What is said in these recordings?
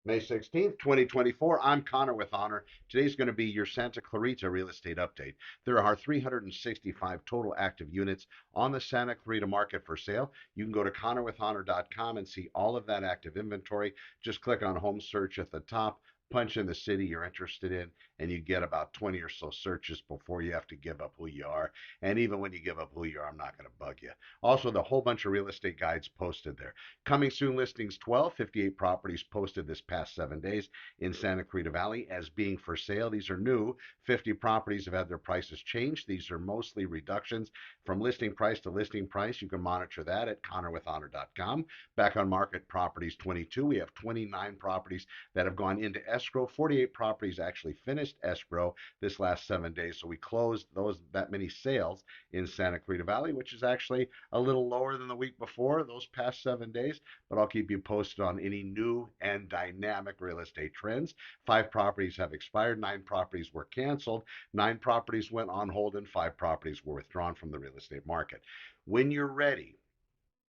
May 16th, 2024. I'm Connor with Honor. Today's going to be your Santa Clarita real estate update. There are 365 total active units on the Santa Clarita market for sale. You can go to connorwithhonor.com and see all of that active inventory. Just click on home search at the top, punch in the city you're interested in, and you get about 20 or so searches before you have to give up who you are. And even when you give up who you are, I'm not going to bug you. Also, the whole bunch of real estate guides posted there. Coming soon listings 12, 58 properties posted this past 7 days in Santa Clarita Valley as being for sale. These are new. 50 properties have had their prices changed. These are mostly reductions from listing price to listing price. You can monitor that at connorwithhonor.com. Back on market properties 22. We have 29 properties that have gone into escrow. 48 properties actually finished escrow this last 7 days. So we closed that many sales in Santa Clarita Valley, which is actually a little lower than the week before, those past 7 days, but I'll keep you posted on any new and dynamic real estate trends. 5 properties have expired, 9 properties were canceled, 9 properties went on hold, and 5 properties were withdrawn from the real estate market. When you're ready,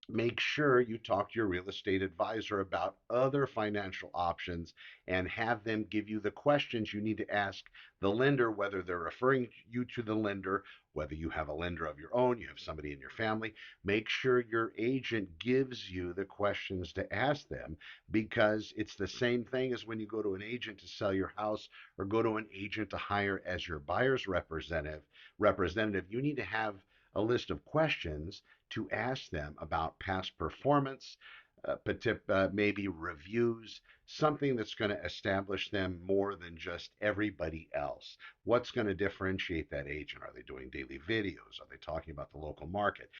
make sure you talk to your real estate advisor about other financial options and have them give you the questions you need to ask the lender, whether they're referring you to the lender, whether you have a lender of your own, you have somebody in your family. Make sure your agent gives you the questions to ask them, because it's the same thing as when you go to an agent to sell your house or go to an agent to hire as your buyer's representative. You need to have a list of questions to ask them about past performance, maybe reviews, something that's going to establish them more than just everybody else. What's going to differentiate that agent? Are they doing daily videos? Are they talking about the local market?